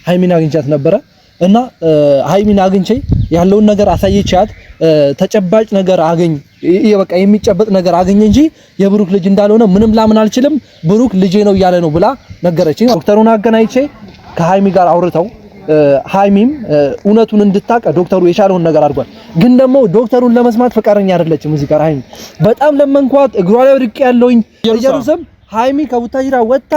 ሃይሚን አግኝቻት ነበረ እና ሃይሚን አግኝቼ ያለውን ነገር አሳይቻት ተጨባጭ ነገር አገኝ በቃ የሚጨበጥ ነገር አገኝ እንጂ የብሩክ ልጅ እንዳልሆነ ምንም ላምን አልችልም ብሩክ ልጄ ነው እያለ ነው ብላ ነገረችኝ ዶክተሩን አገናኝቼ ከሃይሚ ጋር አውርተው ሃይሚም እውነቱን እንድታቀ ዶክተሩ የቻለውን ነገር አድርጓል ግን ደግሞ ዶክተሩን ለመስማት ፈቃደኛ አይደለችም እዚህ ጋር ሃይሚ በጣም ለመንኳት እግሯ ላይ ወድቄ ያለውኝ ኢየሩሳሌም ሃይሚ ከቡታጅራ ወጣ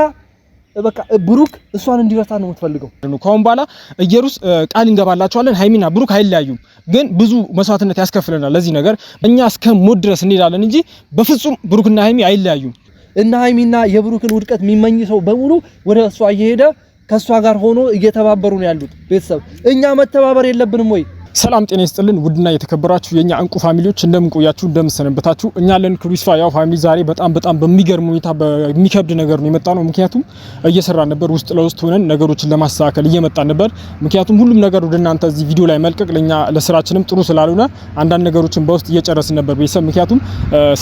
በቃ ብሩክ እሷን እንዲረታ ነው የምትፈልገው ከአሁን በኋላ ኢየሩስ ቃል እንገባላችኋለን ሃይሚና ብሩክ አይለያዩም ግን ብዙ መስዋዕትነት ያስከፍለናል ለዚህ ነገር እኛ እስከ ሞት ድረስ እንሄዳለን እንጂ በፍጹም ብሩክና ሃይሚ አይለያዩም እና ሃይሚና የብሩክን ውድቀት የሚመኝ ሰው በሙሉ ወደ እሷ እየሄደ ከሷ ጋር ሆኖ እየተባበሩ ነው ያሉት ቤተሰብ እኛ መተባበር የለብንም ወይ ሰላም ጤና ይስጥልን ውድና የተከበራችሁ የኛ እንቁ ፋሚሊዎች እንደምን ቆያችሁ እንደምን ሰነበታችሁ እኛ ለን ክሪስፋ ያው ፋሚሊ ዛሬ በጣም በሚገርም ሁኔታ በሚከብድ ነገር ነው የመጣ ነው ምክንያቱም እየሰራን ነበር ውስጥ ለውስጥ ሆነን ነገሮችን ለማስተካከል እየመጣን ነበር ምክንያቱም ሁሉም ነገር ወደናንተ እዚህ ቪዲዮ ላይ መልቀቅ ለኛ ለስራችንም ጥሩ ስላልሆነ አንዳንድ ነገሮችን በውስጥ እየጨረስን ነበር ቤተሰብ ምክንያቱም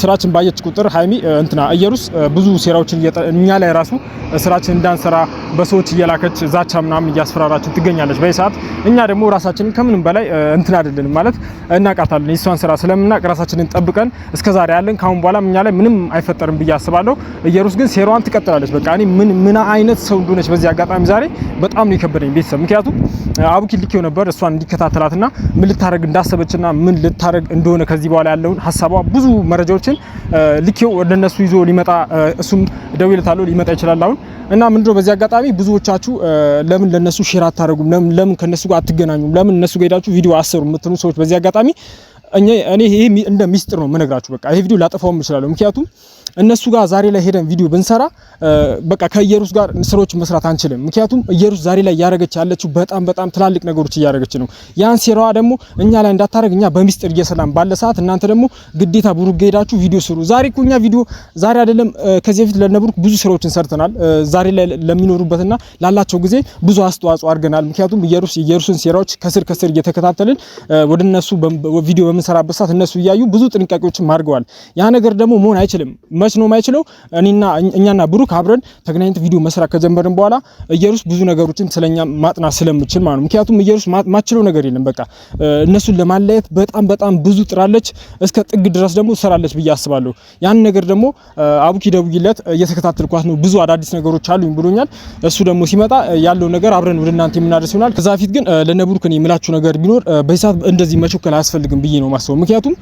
ስራችን ባየች ቁጥር ሃይሚ ኢየሩስ ብዙ ሴራዎችን እኛ ላይ ራሱ ስራችን እንዳንሰራ በሰዎች እየላከች ዛቻ ምናምን እያስፈራራችን ትገኛለች በሰዓት እኛ ደግሞ ራሳችንን ከምንም በላይ እንትን አይደለም ማለት እናቃታለን የሷን ስራ ስለምናቅ ራሳችንን ጠብቀን እስከዛሬ ያለን ካሁን በኋላ እኛ ላይ ምንም አይፈጠርም ብዬ አስባለሁ ኢየሩስ ግን ሴራዋን ትቀጥላለች በቃ እኔ ምን አይነት ሰው እንደሆነች በዚህ አጋጣሚ ዛሬ በጣም ነው የከበደኝ ቤተሰብ ምክንያቱም አቡኪ ልኬው ነበር እሷን እንዲከታተላትና ምን ልታረግ እንዳሰበችና ምን ልታረግ እንደሆነ ከዚህ በኋላ ያለውን ሐሳቧ ብዙ መረጃዎችን ልኬው ወደነሱ ይዞ ሊመጣ እሱም ደውይለታለሁ ሊመጣ ይችላል አሁን እና ምንድነው በዚህ አጋጣሚ ብዙዎቻችሁ ለምን ለነሱ ሼር አታረጉም ለምን ከነሱ ጋር አትገናኙም ለምን እነሱ ጋር ሄዳችሁ ቪዲዮ አሰሩ የምትሉ ሰዎች በዚህ አጋጣሚ እኔ ይሄ እንደ ሚስጥር ነው መነግራችሁ በቃ ይሄ ቪዲዮ ላጠፋው ይችላል ምክንያቱም እነሱ ጋር ዛሬ ላይ ሄደን ቪዲዮ ብንሰራ በቃ ከኢየሩስ ጋር ስራዎች መስራት አንችልም ምክንያቱም ኢየሩስ ዛሬ ላይ ያረጋች ያለችው በጣም ትላልቅ ነገሮች ያረጋች ነው ያን ሴራዋ ደግሞ እኛ ላይ እንዳታረግ እኛ በሚስጥር እየሰላም ባለ ሰዓት እናንተ ደግሞ ግዴታ ብሩክ ሄዳችሁ ቪዲዮ ስሩ ዛሬ እኮ እኛ ቪዲዮ ዛሬ አይደለም ከዚህ በፊት ለነብሩክ ብዙ ስራዎችን ሰርተናል ዛሬ ላይ ለሚኖሩበትና ላላቸው ጊዜ ብዙ አስተዋጽኦ አድርገናል ምክንያቱም ኢየሩስን ሴራዎች ከስር እየተከታተልን ወደነሱ ቪዲዮ በመሰራበት ሰዓት እነሱ ያዩ ብዙ ጥንቃቄዎችን ማድርገዋል ያ ነገር ደግሞ መሆን አይችልም መች ነው ማይችለው እኛና ብሩክ አብረን ተገናኝተን ቪዲዮ መስራት ከጀመርን በኋላ ኢየሩስ ብዙ ነገሮችን ስለኛ ማጥናት ስለምችል ማለት ነው ምክንያቱም ኢየሩስ ማችለው ነገር የለም በቃ እነሱን ለማለየት በጣም ብዙ ጥራለች እስከ ጥግ ድረስ ደግሞ ሰራለች ብዬ አስባለሁ ያን ነገር ደግሞ አቡኪ ደውይለት እየተከታተልኳት ነው ብዙ አዳዲስ ነገሮች አሉኝ ብሎኛል እሱ ደግሞ ሲመጣ ያለው ነገር አብረን ወደ እናንተ የምናደርስ ይሆናል ከዛ ፊት ግን ለነብሩክ እኔ የምላችሁ ነገር ቢኖር በሂሳብ እንደዚህ መቾከል አያስፈልግም ብዬ ነው ማስበው ምክንያቱም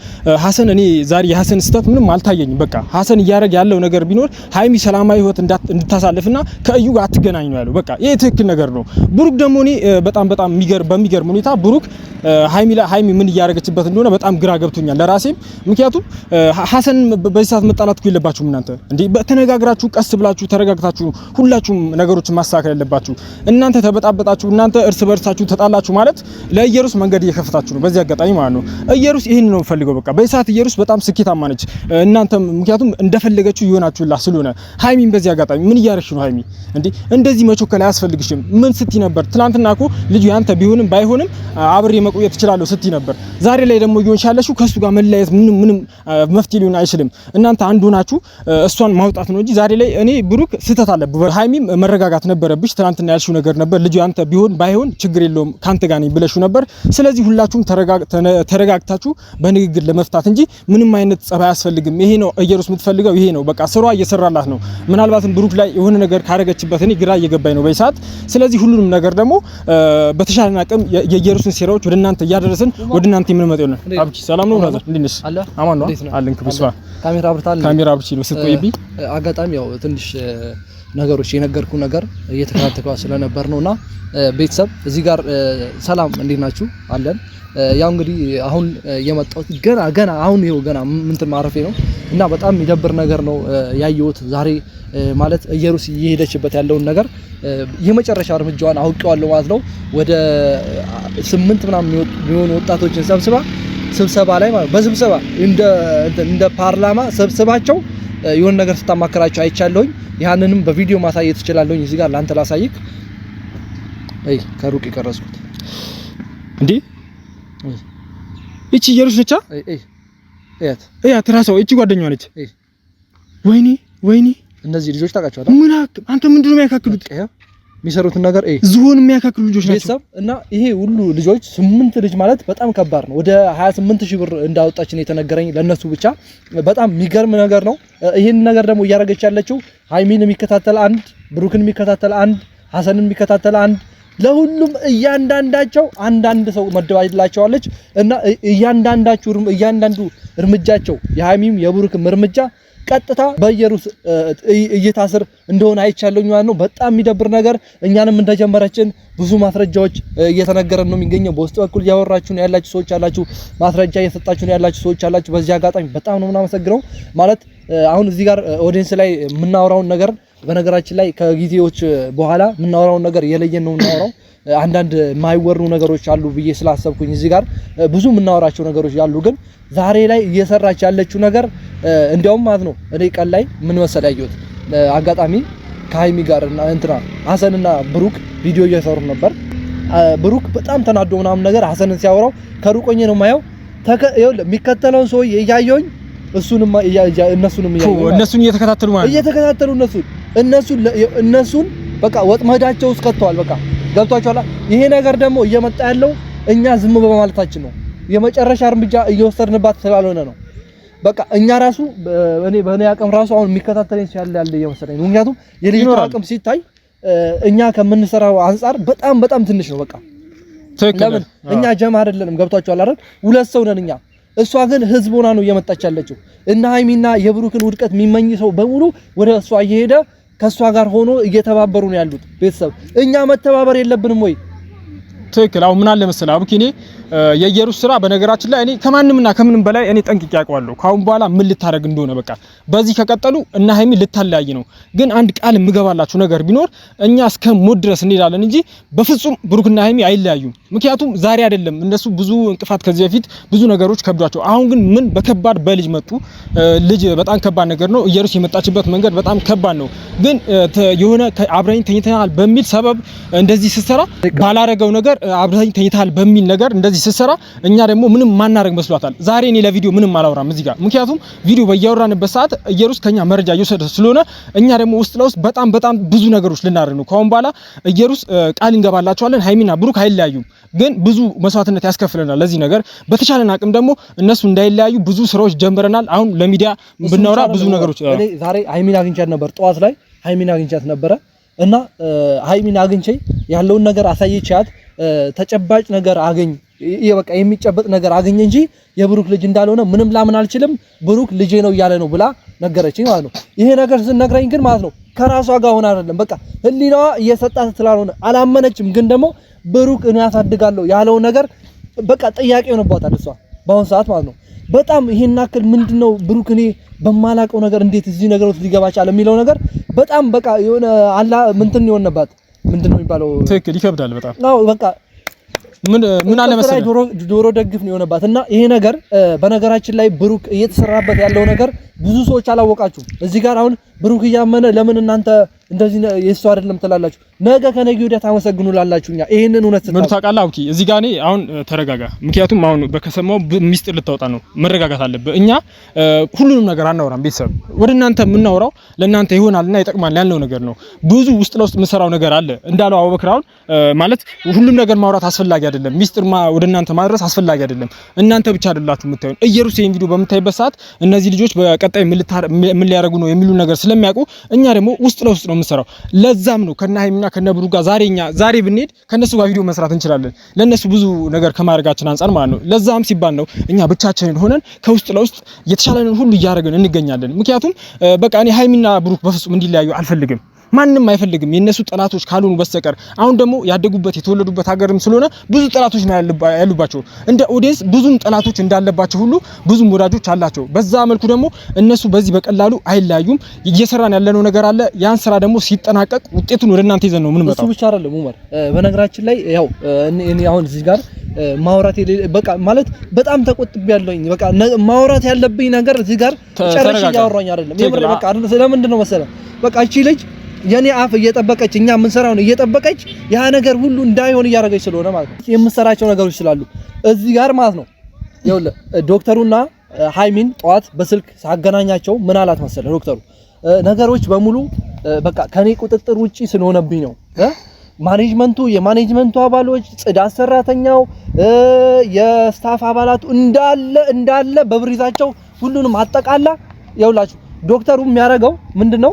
ሐሰን እኔ ዛሬ የሐሰን ስህተት ምንም አልታየኝም በቃ ሐሰን ያረግ ያለው ነገር ቢኖር ሃይሚ ሰላማዊ ህይወት እንድታሳልፍና ከእዩ ጋር አትገናኙ ያለው በቃ ይሄ ትክክል ነገር ነው ብሩክ ደግሞ እኔ በጣም በሚገርም ሁኔታ ብሩክ ሃይሚ ምን ያረጋችበት እንደሆነ በጣም ግራ ገብቶኛል ለራሴም ምክንያቱም ሐሰን በዚህ ሰዓት መጣላት እኮ የለባችሁም እናንተ እንዴ በተነጋግራችሁ ቀስ ብላችሁ ተረጋግታችሁ ሁላችሁም ነገሮችን ማስተካከል ያለባችሁ እናንተ ተበጣበጣችሁ እናንተ እርስ በርሳችሁ ተጣላችሁ ማለት ለኢየሩስ መንገድ እየከፈታችሁ ነው በዚህ አጋጣሚ ማለት ነው ኢየሩስ ይሄን ነው ፈልገው በቃ በዚህ ሰዓት ኢየሩስ በጣም ስኬታማ ነች እናንተ ምክንያቱም እንደፈለገችው ይሆናችሁላ ስለሆነ ሃይሚን በዚህ አጋጣሚ ምን ያረክሽ ነው ሃይሚ እንዴ እንደዚህ መቾከል አያስፈልግሽም ምን ስቲ ነበር ትላንትና እኮ ልጅ ያንተ ቢሆንም ባይሆንም አብሬ መቆየት ይችላል ስቲ ነበር ዛሬ ላይ ደግሞ ይሆን ሻለሽው ከሱ ጋር መለያየት ምንም መፍትሄ ሊሆን አይችልም እናንተ አንድ ሆናችሁ እሷን ማውጣት ነው እንጂ ዛሬ ላይ እኔ ብሩክ ስህተት አለብህ ሃይሚም መረጋጋት ነበረብሽ ትላንትና ያልሽው ነገር ነበር ልጅ ያንተ ቢሆን ባይሆን ችግር የለውም ካንተ ጋር ነኝ ብለሽው ነበር ስለዚህ ሁላችሁም ተረጋግታችሁ በንግግር ለመፍታት እንጂ ምንም አይነት ጸባይ አያስፈልግም ይሄ ነው ኢየሩስ የምትፈልገው ይሄ ነው በቃ ስሯ እየሰራላት ነው ምናልባትም ብሩክ ላይ የሆነ ነገር ካረጋችበት እኔ ግራ እየገባኝ ነው በይሳት ስለዚህ ሁሉንም ነገር ደግሞ በተሻለና አቅም የኢየሩስን ሴራዎች ወደናንተ ያደረሰን ወደናንተ የምንመጣው ነው አብኪ ሰላም ነው ብራዘር እንዴሽ አማን ነው አለን ክብስባ ካሜራ አብቺ ነው ስትቆይብኝ አጋጣሚ ያው ትንሽ ነገሮች የነገርኩ ነገር እየተከታተልኩ ስለነበር ነውና ቤተሰብ እዚህ ጋር ሰላም እንዴት ናችሁ አለን ያው እንግዲህ አሁን የመጣሁት ገና አሁን ይሄው ገና ምንትን ማረፌ ነው እና በጣም የሚደብር ነገር ነው ያየሁት ዛሬ ማለት ኢየሩስ እየሄደችበት ያለውን ነገር የመጨረሻ እርምጃዋን አውቀዋለሁ ማለት ነው ወደ 8 ምናምን የሚሆኑ ወጣቶችን ስብሰባ ላይ ማለት በስብሰባ እንደ ፓርላማ ሰብስባቸው የሆነ ነገር ስታማከራቸው አይቻለሁኝ ያንንም በቪዲዮ ማሳየት እችላለሁኝ እዚህ ጋር ላንተ ላሳይክ ከሩቅ ይቀርጽኩት እንዴ እቺ ኢየሩስ ነች እያት ራስዎ እቺ ጓደኛዋ ነች ወይኔ እነዚህ ልጆች ታውቃቸዋለህ ምን አንተ ምንድነው የሚያካክሉት የሚሰሩትን ነገር ዝሆን የሚያካክሉ ልጆች ናቸው ቤተሰብ እና ይሄ ሁሉ ልጆች 8 ልጅ ማለት በጣም ከባድ ነው። ወደ 28000 ብር እንዳወጣች ነው የተነገረኝ ለነሱ ብቻ። በጣም የሚገርም ነገር ነው። ይሄን ነገር ደግሞ እያረገች ያለችው ሃይሚን የሚከታተል አንድ፣ ብሩክን የሚከታተል አንድ፣ ሐሰንን የሚከታተል አንድ፣ ለሁሉም እያንዳንዳቸው አንዳንድ ሰው መደባይላቸዋለች እና እያንዳንዱ እርምጃቸው የሃይሚም የብሩክም እርምጃ ቀጥታ በኢየሩስ እየታሰር እንደሆነ አይቻለኝ ማለት ነው። በጣም የሚደብር ነገር እኛንም እንደጀመረችን ብዙ ማስረጃዎች እየተነገረን ነው የሚገኘው። በውስጥ በኩል ያወራችሁ ነው ያላችሁ ሰዎች አላችሁ፣ ማስረጃ እየሰጣችሁ ነው ያላችሁ ሰዎች አላችሁ። በዚህ አጋጣሚ በጣም ነው የምናመሰግነው። ማለት አሁን እዚህ ጋር ኦዲየንስ ላይ የምናወራውን ነገር በነገራችን ላይ ከጊዜዎች በኋላ የምናወራውን ነገር የለየን ነው የምናወራው። አንዳንድ የማይወሩ ነገሮች አሉ ብዬ ስላሰብኩኝ እዚህ ጋር ብዙ የምናወራቸው ነገሮች ያሉ፣ ግን ዛሬ ላይ እየሰራች ያለችው ነገር እንዲያውም ማለት ነው እኔ ቀን ላይ ምን መሰል ያየሁት አጋጣሚ ከሃይሚ ጋር እና እንትና ሐሰንና ብሩክ ቪዲዮ እየሰሩ ነበር። ብሩክ በጣም ተናዶ ምናምን ነገር ሐሰንን ሲያወራው ከሩቆኜ ነው ማየው። የሚከተለውን ሰው እያየሁኝ እነሱንም እየተከታተሉ ማለት እየተከታተሉ እነሱን በቃ ወጥመዳቸው ውስጥ ከተዋል። በቃ ገብቷቸዋል። ይሄ ነገር ደግሞ እየመጣ ያለው እኛ ዝም በማለታችን ነው። የመጨረሻ እርምጃ እየወሰድንባት ስላልሆነ ነው። በቃ እኛ ራሱ በእኔ አቅም ራሱ አሁን የሚከታተለኝ ያለ እየመሰለኝ ነው። ምክንያቱም የልጅቷ አቅም ሲታይ እኛ ከምንሰራው አንፃር በጣም ትንሽ ነው። በቃ ለምን እኛ ጀማ አይደለንም። ገብቷቸዋል አይደል? ሁለት ሰው ነን እኛ። እሷ ግን ህዝብ ሆና ነው እየመጣች ያለችው እና ሃይሚና የብሩክን ውድቀት የሚመኝ ሰው በሙሉ ወደ እሷ እየሄደ ከሷ ጋር ሆኖ እየተባበሩ ነው ያሉት። ቤተሰብ እኛ መተባበር የለብንም ወይ? ትክክል። አሁን ምን አለ መሰለህ አቡኪ፣ እኔ የኢየሩስ ስራ በነገራችን ላይ እኔ ከማንምና ከምንም በላይ እኔ ጠንቅቄ አውቀዋለሁ። ካሁን በኋላ ምን ልታረግ እንደሆነ በቃ በዚህ ከቀጠሉ እና ሃይሚ ልታለያይ ነው። ግን አንድ ቃል የምገባላችሁ ነገር ቢኖር እኛ እስከ ሞት ድረስ እንሄዳለን እንጂ በፍጹም ብሩክና ሃይሚ አይለያዩም። ምክንያቱም ዛሬ አይደለም እነሱ ብዙ እንቅፋት ከዚህ በፊት ብዙ ነገሮች ከብዷቸው፣ አሁን ግን ምን በከባድ በልጅ መጡ። ልጅ በጣም ከባድ ነገር ነው። ኢየሩስ የመጣችበት መንገድ በጣም ከባድ ነው። ግን የሆነ አብረኝ ተኝተናል በሚል ሰበብ እንደዚህ ስትሰራ ባላረገው ነገር አብረኝ ተኝተናል በሚል ነገር እንደዚህ ስትሰራ እኛ ደግሞ ምንም ማናረግ መስሏታል። ዛሬ እኔ ለቪዲዮ ምንም አላወራም እዚህ ጋር፣ ምክንያቱም ቪዲዮ በያወራንበት ሰዓት ኢየሩስ ከኛ መረጃ እየወሰደ ስለሆነ እኛ ደግሞ ውስጥ ለውስጥ በጣም ብዙ ነገሮች ልናደርግ ነው። ካሁን በኋላ ኢየሩስ ቃል እንገባላችኋለን፣ ሃይሚና ብሩክ አይለያዩም። ግን ብዙ መስዋዕትነት ያስከፍለናል ለዚህ ነገር። በተቻለን አቅም ደግሞ እነሱ እንዳይለያዩ ብዙ ስራዎች ጀምረናል። አሁን ለሚዲያ ብናወራ ብዙ ነገሮች እኔ ዛሬ ሃይሚን አግኝቻት ነበር። ጠዋት ላይ ሃይሚን አግኝቻት ነበረ እና ሃይሚን አግኝቼ ያለውን ነገር አሳይቻት ተጨባጭ ነገር አገኝ በቃ የሚጨበጥ ነገር አገኘ እንጂ የብሩክ ልጅ እንዳልሆነ ምንም ላምን አልችልም። ብሩክ ልጄ ነው እያለ ነው ብላ ነገረችኝ ማለት ነው። ይሄ ነገር ስነግረኝ ግን ማለት ነው ከራሷ ጋር ሆነ አይደለም፣ በቃ ህሊናዋ እየሰጣት ስላልሆነ አላመነችም። ግን ደግሞ ብሩክ እኔ ያሳድጋለሁ ያለው ነገር በቃ ጥያቄ ሆነባታል እሷ በአሁን ሰዓት ማለት ነው። በጣም ይሄን አክል ምንድነው ብሩክ እኔ በማላቀው ነገር እንዴት እዚህ ነገር ውስጥ ሊገባ ቻለ የሚለው ነገር በጣም በቃ የሆነ አላ ምንትን ይሆንባት ምንድነው የሚባለው? ትክክል ይከብዳል በጣም አዎ በቃ ምን አለ መሰለህ ዶሮ ደግፍ ነው የሆነባት። እና ይሄ ነገር በነገራችን ላይ ብሩክ እየተሰራበት ያለው ነገር ብዙ ሰዎች አላወቃችሁም። እዚህ ጋር አሁን ብሩክ እያመነ ለምን እናንተ እንደዚህ የሱ አይደለም ትላላችሁ? ነገ ከነገ ወዲያ ታመሰግኑላላችሁኛ። ይሄንን እውነት ምን ታውቃለህ? አውቂ እዚህ ጋር እኔ አሁን ተረጋጋ። ምክንያቱም አሁን በከሰማው ሚስጥር ልታወጣ ነው። መረጋጋት አለብህ። እኛ ሁሉንም ነገር አናወራም። ቤተሰብ ወደ እናንተ የምናወራው ለእናንተ ይሆናልና ይጠቅማል ያለው ነገር ነው። ብዙ ውስጥ ለውስጥ የምሰራው ነገር አለ እንዳለው አቡበክር። አሁን ማለት ሁሉም ነገር ማውራት አስፈላጊ አይደለም። ሚስጥር ወደ እናንተ ማድረስ አስፈላጊ አይደለም። እናንተ ብቻ አይደላችሁ የምታዩን። ኢየሩስ ይሄን ቪዲዮ በምታይበት ሰዓት እነዚህ ልጆች በቀጣይ ምን ሊያደርጉ ነው የሚሉ ነገር ስለሚያውቁ እኛ ደግሞ ውስጥ ለውስጥ ነው የምንሰራው። ለዛም ነው ከነ ሃይሚና ከነ ብሩክ ጋር ዛሬ ብንሄድ ከነሱ ጋር ቪዲዮ መስራት እንችላለን። ለነሱ ብዙ ነገር ከማድረጋችን አንፃር ማለት ነው። ለዛም ሲባል ነው እኛ ብቻችንን ሆነን ከውስጥ ለውስጥ የተሻለንን ሁሉ እያደረግን እንገኛለን። ምክንያቱም በቃ እኔ ሃይሚና ብሩክ በፍጹም እንዲለያዩ አልፈልግም። ማንንም አይፈልግም የነሱ ጠላቶች ካልሆኑ በስተቀር። አሁን ደግሞ ያደጉበት የተወለዱበት ሀገርም ስለሆነ ብዙ ጠላቶች ነው ያሉባቸው። እንደ ኦዲየንስ ብዙም ጠላቶች እንዳለባቸው ሁሉ ብዙም ወዳጆች አላቸው። በዛ መልኩ ደግሞ እነሱ በዚህ በቀላሉ አይለያዩም። እየሰራን ያለነው ነገር አለ። ያን ስራ ደግሞ ሲጠናቀቅ ውጤቱን ወደ እናንተ ይዘን ነው ምን መጣው። እሱ ብቻ አይደለም ኡመር፣ በነገራችን ላይ ያው እኔ አሁን እዚህ ጋር ማውራት በቃ ማለት በጣም ተቆጥቤያለሁኝ። በቃ ማውራት ያለብኝ ነገር እዚህ ጋር ጨርሼ እያወራኝ አይደለም። የምር በቃ ስለምንድን ነው መሰለህ በቃ እቺ ልጅ የኔ አፍ እየጠበቀች እኛ የምንሰራውን እየጠበቀች ያ ነገር ሁሉ እንዳይሆን እያደረገች ስለሆነ ማለት ነው የምንሰራቸው ነገሮች ስላሉ እዚህ ጋር ማለት ነው። ይኸውልህ ዶክተሩና ሃይሚን ጠዋት በስልክ ሳገናኛቸው ምን አላት መሰለህ ዶክተሩ ነገሮች በሙሉ በቃ ከኔ ቁጥጥር ውጪ ስለሆነብኝ ነው የማኔጅመንቱ አባሎች፣ ጽዳት ሰራተኛው፣ የስታፍ አባላቱ እንዳለ በብር ይዛቸው ሁሉንም አጠቃላ ያውላችሁ ዶክተሩ የሚያደርገው ምንድነው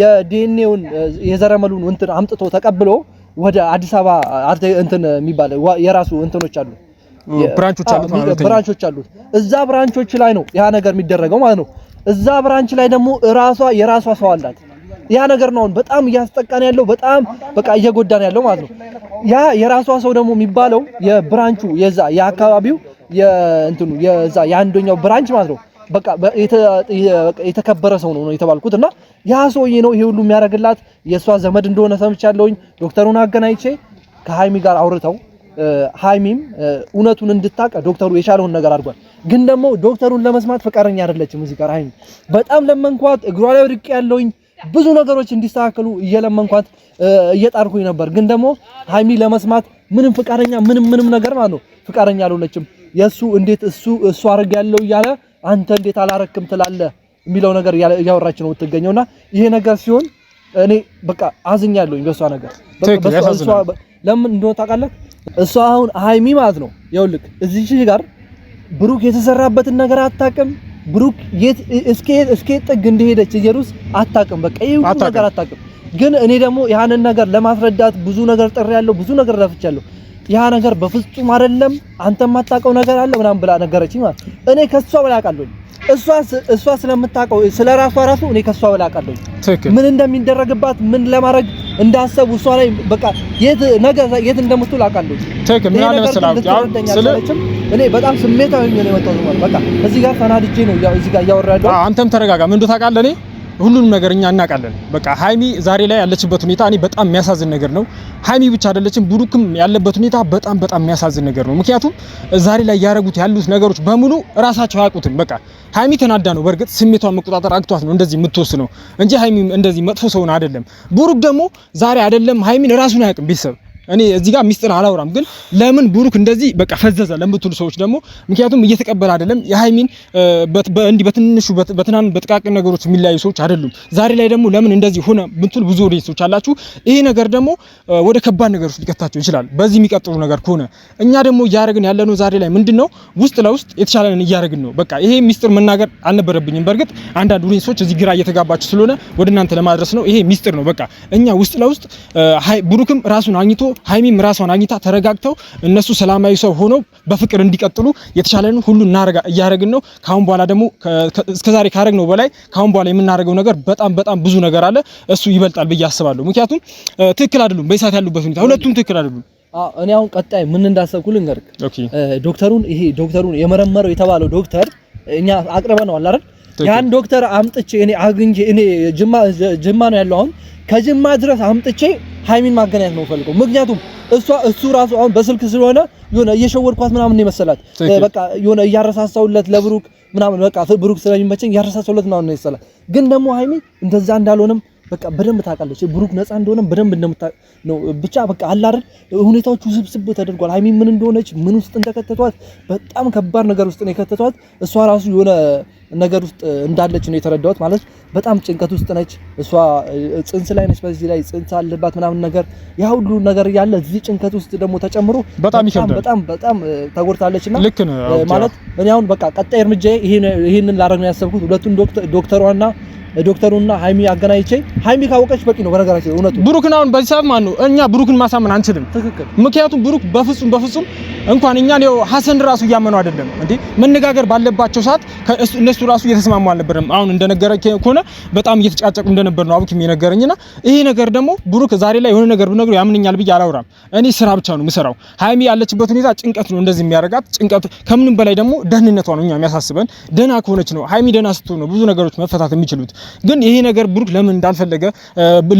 የዲኤንኤውን የዘረመሉን እንትን አምጥቶ ተቀብሎ ወደ አዲስ አበባ እንትን የሚባል የራሱ እንትኖች አሉ ብራንቾች አሉት እዛ ብራንቾች ላይ ነው ያ ነገር የሚደረገው ማለት ነው እዛ ብራንች ላይ ደግሞ የራሷ ሰው አላት ያ ነገር ነው በጣም እያስጠቃን ያለው በጣም በቃ እየጎዳን ያለው ማለት ነው ያ የራሷ ሰው ደግሞ የሚባለው የብራንቹ የዛ የአካባቢው የእንትኑ የዛ የአንደኛው ብራንች ማለት ነው በቃ የተከበረ ሰው ነው የተባልኩት እና ያ ሰውዬ ነው ይሄ ሁሉ የሚያደርግላት የሷ ዘመድ እንደሆነ ሰምቻለሁኝ ዶክተሩን አገናኝቼ ከሃይሚ ጋር አውርተው ሃይሚም እውነቱን እንድታቀ ዶክተሩ የቻለውን ነገር አድርጓል ግን ደግሞ ዶክተሩን ለመስማት ፈቃደኛ አይደለችም እዚህ ጋር ሃይሚ በጣም ለመንኳት እግሯ ላይ ወድቄ ያለውኝ ብዙ ነገሮች እንዲስተካከሉ እየለመንኳት እየጣርኩኝ ነበር ግን ደግሞ ሃይሚ ለመስማት ምንም ፈቃደኛ ምንም ነገር ማለት ነው ፈቃደኛ አልሆነችም የሱ እንዴት እሱ አረግ ያለው እያለ አንተ እንዴት አላረክም ትላለህ የሚለው ነገር ያወራች ነው የምትገኘውና ይሄ ነገር ሲሆን እኔ በቃ አዝኛለሁኝ በሷ ነገር በሷ ለምን እንደሆነ ታውቃለህ እሷ አሁን ሃይሚ ማለት ነው ይኸውልህ እዚህ ጋር ብሩክ የተሰራበትን ነገር አታውቅም ብሩክ እስከ ጥግ እንደሄደች ኢየሩስ አታውቅም በቃ ይሄ ሁሉ ነገር አታውቅም ግን እኔ ደግሞ ያንን ነገር ለማስረዳት ብዙ ነገር ጥሪ ያለው ብዙ ነገር ለፍቻለሁ ያ ነገር በፍጹም አይደለም አንተ ማታውቀው ነገር አለ ምናምን ብላ ነገረችኝ ማለት እኔ ከሷ በላይ አውቃለሁ እሷ ስለምታውቀው ስለራሷ ራሱ እኔ ከሷ በላይ አውቃለሁ ምን እንደሚደረግባት ምን ለማድረግ እንዳሰቡ እሷ ላይ በቃ የት እንደምትውል አውቃለሁ ምን አለ መሰላችሁ እኔ በጣም ስሜታዊ ነኝ የመጣው ማለት በቃ እዚህ ጋር ተናድጄ ነው እዚህ ጋር ያወራለሁ አንተም ተረጋጋ ምን እንደታውቃለህ እኔ ሁሉንም ነገር እኛ እናውቃለን በቃ ሃይሚ ዛሬ ላይ ያለችበት ሁኔታ እኔ በጣም የሚያሳዝን ነገር ነው ሃይሚ ብቻ አይደለችም ብሩክም ያለበት ሁኔታ በጣም የሚያሳዝን ነገር ነው ምክንያቱም ዛሬ ላይ ያረጉት ያሉት ነገሮች በሙሉ ራሳቸው ያውቁትም በቃ ሃይሚ ተናዳ ነው በርግጥ ስሜቷን መቆጣጠር አቅቷት ነው እንደዚህ የምትወስነው እንጂ ሃይሚ እንደዚህ መጥፎ ሰውን አይደለም ብሩክ ደግሞ ዛሬ አይደለም ሃይሚን ራሱን አያውቅም ቤተሰብ እኔ እዚህ ጋር ሚስጥር አላወራም ግን ለምን ብሩክ እንደዚህ በቃ ፈዘዘ ለምትሉ ሰዎች ደግሞ ምክንያቱም እየተቀበለ አይደለም የሃይሚን በእንዲ በትንሹ በትናንሽ በጥቃቅን ነገሮች የሚለያዩ ሰዎች አይደሉም ዛሬ ላይ ደግሞ ለምን እንደዚህ ሆነ ምትሉ ብዙ ኦዲየንሶች አላችሁ ይሄ ነገር ደግሞ ወደ ከባድ ነገሮች ሊከታቸው ይችላል በዚህ የሚቀጥሉ ነገር ከሆነ እኛ ደግሞ ያረግን ያለነው ዛሬ ላይ ምንድነው ውስጥ ለውስጥ የተሻለን ያረግን ነው በቃ ይሄ ሚስጥር መናገር አልነበረብኝም በርግጥ አንዳንድ ኦዲየንሶች እዚህ ግራ እየተጋባችሁ ስለሆነ ወደ እናንተ ለማድረስ ነው ይሄ ሚስጥር ነው በቃ እኛ ውስጥ ለውስጥ ብሩክም ራሱን አግኝቶ ሃይሚም ራሷን አግኝታ ተረጋግተው እነሱ ሰላማዊ ሰው ሆነው በፍቅር እንዲቀጥሉ የተሻለን ሁሉ ያረግን ነው ካሁን በኋላ ደግሞ እስከዛሬ ካረግነው በላይ ካሁን በኋላ የምናረገው ነገር በጣም ብዙ ነገር አለ እሱ ይበልጣል ብዬ አስባለሁ ምክንያቱም ትክክል አይደሉም በይሳት ያሉበት ሁኔታ ሁለቱም ትክክል አይደሉም እኔ አሁን ቀጣይ ምን እንዳሰብኩ ልንገርክ ዶክተሩን የመረመረው የተባለው ዶክተር እኛ አቅርበነዋል አይደል ያን ዶክተር አምጥቼ እኔ አግኝቼ እኔ ጅማ ነው ያለው አሁን ከጅማ ድረስ አምጥቼ ሃይሚን ማገናኘት ነው ፈልገው ምክንያቱም እሱ ራሱ አሁን በስልክ ስለሆነ የሆነ እየሸወርኳት ምናምን ነው መሰላት በቃ የሆነ እያረሳሳውለት ለብሩክ ምናምን በቃ ብሩክ ስለሚመቸኝ እያረሳሳውለት ምናምን ነው መሰላት ግን ደግሞ ሃይሚ እንደዛ እንዳልሆነም በቃ በደንብ ታውቃለች ብሩክ ነፃ እንደሆነ በደንብ እንደምታውቅ ነው ብቻ በቃ አለ አይደል ሁኔታዎቹ ስብስብ ተደርጓል ሃይሚ ምን እንደሆነች ምን ውስጥ እንደከተቷት በጣም ከባድ ነገር ውስጥ ነው የከተቷት እሷ ራሱ የሆነ ነገር ውስጥ እንዳለች ነው የተረዳሁት ማለት በጣም ጭንቀት ውስጥ ነች እሷ ጽንስ ላይ ነች በዚህ ላይ ጽንስ አለባት ምናምን ነገር ያ ሁሉ ነገር ያለ እዚህ ጭንቀት ውስጥ ደግሞ ተጨምሮ በጣም ተጎድታለችና ማለት እኔ አሁን በቃ ቀጣይ እርምጃ ይሄንን ላደርግ ነው ያሰብኩት ሁለቱን ዶክተሩና ሃይሚ አገናኝቼ ሃይሚ ካወቀች በቂ ነው በነገራችን እውነቱ ብሩክን አሁን በዚህ ሰዓት ማን ነው እኛ ብሩክን ማሳመን አንችልም ትክክል ምክንያቱም ብሩክ በፍጹም እንኳን እኛን ሐሰን ራሱ ያመነው አይደለም እንዴ መነጋገር ባለባቸው ሰዓት እነሱ ራሱ እየተስማሙ አልነበረም አሁን እንደነገረኝ ከሆነ በጣም እየተጫጨቁ እንደነበር ነው አብኪም የነገረኝና ይሄ ነገር ደግሞ ብሩክ ዛሬ ላይ የሆነ ነገር ብነግረው ያምንኛል ብዬ አላወራም እኔ ስራ ብቻ ነው የምሰራው ሃይሚ ያለችበት ሁኔታ ጭንቀት ነው እንደዚህ የሚያረጋት ጭንቀት ከምንም በላይ ደግሞ ደህንነቷ ነው እኛ የሚያሳስበን ደህና ከሆነች ነው ሃይሚ ደህና ስትሆን ነው ብዙ ነገሮች መፈታት የሚችሉት ግን ይሄ ነገር ብሩክ ለምን እንዳልፈለገ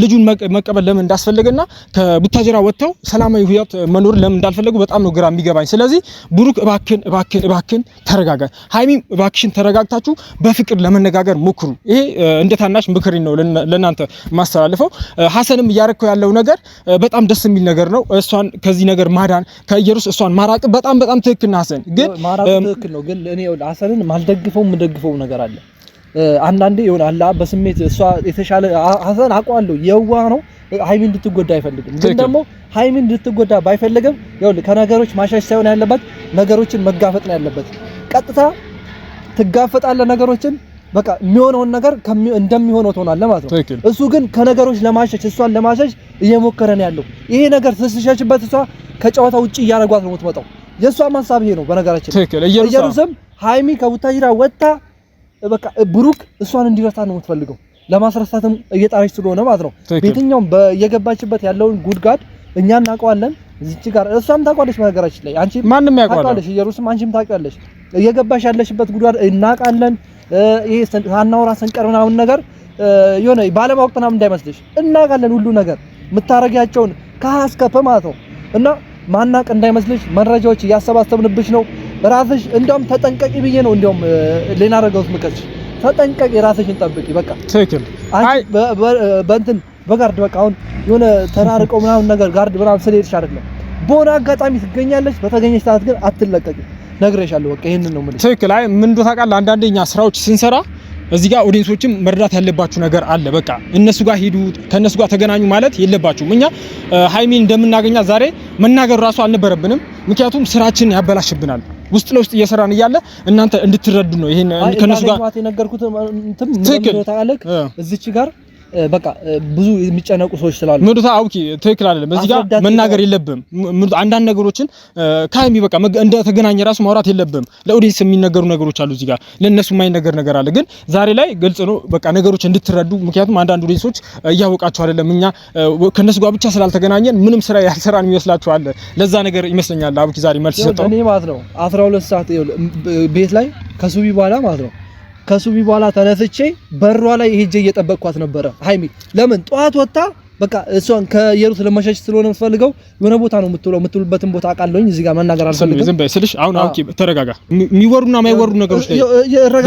ልጁን መቀበል ለምን እንዳስፈለገና ከቡታጀራ ወጥተው ሰላማዊ ህይወት መኖር ለምን እንዳልፈለጉ በጣም ነው ግራ የሚገባኝ ስለዚህ ብሩክ እባክን ተረጋጋ ሃይሚም እባክሽን ተረጋግታችሁ በፍቅር ለመነጋገር ሞክሩ ይሄ እንደ ታናሽ ምክር ነው ለናንተ ማስተላልፈው ሐሰንም ያረከው ያለው ነገር በጣም ደስ የሚል ነገር ነው እሷን ከዚህ ነገር ማዳን ከኢየሩስ እሷን ማራቅ በጣም ትክክል ነው ሐሰን ግን ማራቅ ትክክል ነው ግን እኔ ሐሰንን ማልደግፈው ነገር አለ አንዳንዴ ይሆናል በስሜት እሷ የተሻለ ሀሰን አውቀዋለሁ የዋህ ነው ሃይሚ እንድትጎዳ አይፈልግም። ግን ደግሞ ሃይሚ እንድትጎዳ ባይፈልግም ይኸውልህ ከነገሮች ማሻሽ ሳይሆን ያለበት ነገሮችን መጋፈጥ ነው ያለበት። ቀጥታ ትጋፈጣለህ ነገሮችን በቃ የሚሆነውን ነገር እንደሚሆነው ትሆናለህ ማለት ነው። እሱ ግን ከነገሮች ለማሸሽ እሷን ለማሸሽ እየሞከረ ነው ያለው። ይሄ ነገር ስትሸሽበት እሷ ከጨዋታ ውጪ እያደረጓት ነው የምትመጣው። የእሷ ሀሳብ ይሄ ነው በነገራችን። ኢየሩሳሌም ሃይሚ ከቡታጅራ ወጣ በቃ ብሩክ እሷን እንዲረሳ ነው የምትፈልገው። ለማስረሳትም እየጣረች ስለሆነ ማለት ነው። በየትኛውም በየገባችበት ያለውን ጉድጋድ እኛ እናውቀዋለን። እዚች ጋር እሷም ታውቃለች በነገራችን ላይ አንቺ ማንንም ያውቃል ኢየሩሳሌም አንቺም ታውቂያለሽ። እየገባሽ ያለሽበት ጉድጋድ እናውቃለን። ይሄ ሳናወራ ሰንቀር ምናምን ነገር የሆነ ባለማወቅ ምናምን እንዳይመስልሽ እናውቃለን። ሁሉ ነገር የምታረጊያቸውን ከሀ እስከ ፐ ማለት ነው እና ማናቅ እንዳይመስልሽ መረጃዎች እያሰባሰብንብሽ ነው። ራስሽ እንደውም ተጠንቀቂ ብዬ ነው እንደውም ሌላ አደረገውት ምከች ተጠንቀቂ፣ ራስሽን ጠብቂ። በቃ ትክክል። አይ በእንትን በጋርድ በቃ አሁን የሆነ ተራርቀው ምናምን ነገር ጋርድ ምናምን ስለሄድሽ አይደለም በሆነ አጋጣሚ ትገኛለች። በተገኘች ሰዓት ግን አትለቀቂ። ነግሬሻለሁ። በቃ ይሄንን ነው ማለት ትክክል። አይ ምን እንደው ታውቃለህ አንዳንዴ እኛ ስራዎች ስንሰራ እዚህ ጋር ኦዲየንሶችም መረዳት ያለባችሁ ነገር አለ። በቃ እነሱ ጋር ሂዱ ከነሱ ጋር ተገናኙ ማለት የለባችሁም። እኛ ሃይሚን እንደምናገኛ ዛሬ መናገር ራሱ አልነበረብንም፣ ምክንያቱም ስራችን ያበላሽብናል። ውስጥ ለውስጥ እየሰራን እያለ እናንተ እንድትረዱ ነው ይሄን ከነሱ ጋር የነገርኩት እንትን ምን ታውቃለህ እዚች ጋር በቃ ብዙ የሚጨነቁ ሰዎች ስላሉ ምሩታ አውቂ ትክክል አይደለም። እዚህ ጋር መናገር የለብም አንዳንድ ነገሮችን ከሃይሚ በቃ እንደተገናኘ ራሱ ማውራት የለብም። ለኦዲየንስ የሚነገሩ ነገሮች አሉ፣ እዚህ ጋር ለነሱ የማይነገር ነገር አለ። ግን ዛሬ ላይ ግልጽ ነው በቃ ነገሮች እንድትረዱ። ምክንያቱም አንዳንድ ኦዲየንሶች እያወቃቸው አይደለም እኛ ከነሱ ጋር ብቻ ስላልተገናኘን ምንም ስራ ያልሰራን ይመስላችኋል። ለዛ ነገር ይመስለኛል አውቂ ዛሬ መልስ ይሰጣው። እኔ ማለት ነው 12 ሰዓት ቤት ላይ ከሱቢ በኋላ ማለት ነው ከሱቢ በኋላ ተነስቼ በሯ ላይ ሄጄ እየጠበቅኳት ነበረ። ሃይሚ ለምን ጧት ወጣ በቃ እሷን ከኢየሩሳሌም ለመሸሽ ስለሆነ የምትፈልገው የሆነ ቦታ ነው የምትውልበትን ቦታ አውቃለሁኝ። እዚህ ጋር መናገር አልፈልግም። ዝም በይ ስልሽ አሁን አውቂ ተረጋጋ። የሚወሩና የማይወሩ ነገሮች ላይ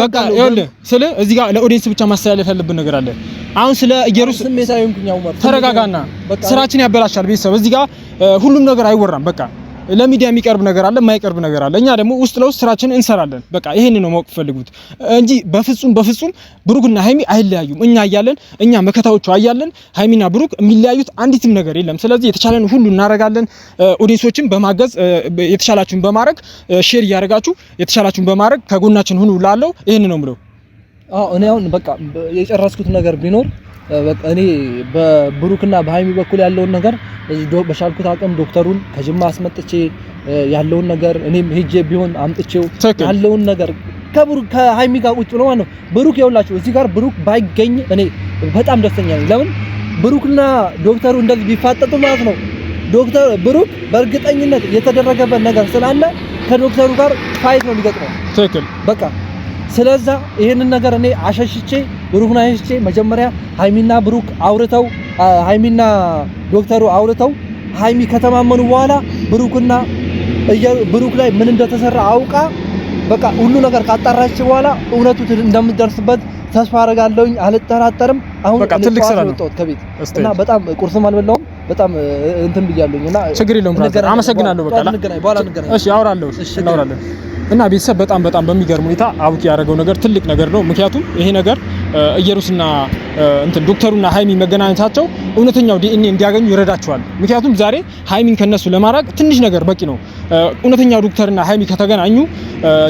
በቃ ይኸውልህ ስለ እዚህ ጋር ለኦዲየንስ ብቻ ማስተላለፍ ያለብን ነገር አለ። አሁን ስለ ኢየሩሳሌም ተረጋጋና ስራችን ያበላሻል። ቤተሰብ እዚህ ጋር ሁሉም ነገር አይወራም። በቃ ለሚዲያ የሚቀርብ ነገር አለ፣ የማይቀርብ ነገር አለ። እኛ ደግሞ ውስጥ ለውስጥ ስራችንን እንሰራለን። በቃ ይሄን ነው ማወቅ ፈልጉት እንጂ በፍጹም ብሩክና ሃይሚ አይለያዩም። እኛ እያለን እኛ መከታዎቹ አያለን ሃይሚና ብሩክ የሚለያዩት አንዲትም ነገር የለም። ስለዚህ የተቻለን ሁሉ እናረጋለን። ኦዲየንሶችን በማገዝ የተቻላችሁን በማድረግ ሼር እያደረጋችሁ የተቻላችሁን በማድረግ ከጎናችን ሁኑ ላለው ይሄን ነው ምለው። እኔ አሁን በቃ የጨረስኩት ነገር ቢኖር እኔ በብሩክና በሃይሚ በኩል ያለውን ነገር በሻልኩት አቅም ዶክተሩን ከጅማ አስመጥቼ ያለውን ነገር እኔም ሄጄ ቢሆን አምጥቼው ያለውን ነገር ከብሩክ ከሃይሚ ጋር ቁጭ ብሎ ማለት ነው። ብሩክ ይኸውላችሁ እዚህ ጋር ብሩክ ባይገኝ እኔ በጣም ደስተኛ ነኝ። ለምን ብሩክና ዶክተሩ እንደዚህ ቢፋጠጡ ማለት ነው። ዶክተር ብሩክ በእርግጠኝነት የተደረገበት ነገር ስላለ ከዶክተሩ ጋር ፋይት ነው ሊገጥመው። ትክክል በቃ ስለዛ ይሄንን ነገር እኔ አሸሽቼ ብሩክና አሸሽቼ መጀመሪያ ሃይሚና ብሩክ አውርተው ሃይሚና ዶክተሩ አውርተው ሃይሚ ከተማመኑ በኋላ ብሩክ ላይ ምን እንደተሰራ አውቃ በቃ ሁሉ ነገር ካጣራች በኋላ እውነቱ እንደምትደርስበት ተስፋ አደርጋለሁኝ። አልጠራጠርም። አሁን በቃ ትልቅ ስራ ነው ከቤት እና በጣም ቁርስም አልበላሁም። በጣም እንትን ብያለሁኝ እና ችግር የለውም ብራዘር አመሰግናለሁ። በቃ በኋላ እንገናኝ። እሺ አወራለሁ። እናወራለን እና ቤተሰብ በጣም በሚገርም ሁኔታ አውቂ ያደረገው ነገር ትልቅ ነገር ነው። ምክንያቱም ይሄ ነገር ኢየሩስና እንትን ዶክተሩና ሃይሚ መገናኘታቸው እውነተኛው ዲኤንኤ እንዲያገኙ ይረዳቸዋል። ምክንያቱም ዛሬ ሃይሚን ከነሱ ለማራቅ ትንሽ ነገር በቂ ነው። እውነተኛው ዶክተርና ሃይሚ ከተገናኙ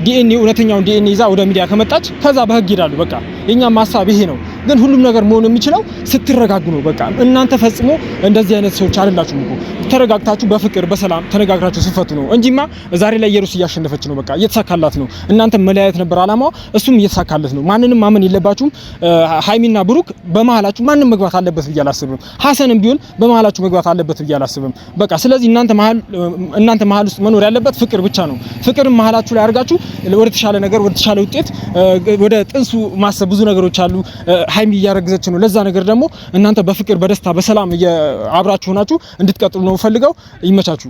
ዲኤንኤ እውነተኛውን ዲኤንኤ ይዛ ወደ ሚዲያ ከመጣች ከዛ በህግ ይሄዳሉ። በቃ የኛም ሐሳብ ይሄ ነው። ግን ሁሉም ነገር መሆን የሚችለው ስትረጋጉ ነው። በቃ እናንተ ፈጽሞ እንደዚህ አይነት ሰዎች አይደላችሁም እኮ ተረጋግታችሁ በፍቅር በሰላም ተነጋግራችሁ ስትፈቱ ነው እንጂማ ዛሬ ላይ ኢየሩስ እያሸነፈች ነው። በቃ እየተሳካላት ነው። እናንተ መለያየት ነበር አላማው፣ እሱም እየተሳካለት ነው። ማንንም ማመን የለባችሁም። ሃይሚና ብሩክ በመሃላችሁ ማንንም መግባት አለበት ብዬ አላስብም። ሐሰንም ቢሆን በመሃላችሁ መግባት አለበት ብዬ አላስብም። በቃ ስለዚህ እናንተ መሃል ውስጥ መኖር ያለበት ፍቅር ብቻ ነው። ፍቅርን መሃላችሁ ላይ አድርጋችሁ ወደ ተሻለ ነገር ወደ ተሻለ ውጤት ወደ ጥንሱ ማሰብ ብዙ ነገሮች አሉ። ሃይሚ እያረገዘች ነው። ለዛ ነገር ደግሞ እናንተ በፍቅር በደስታ በሰላም አብራችሁ ሆናችሁ እንድትቀጥሉ ነው ፈልገው። ይመቻችሁ።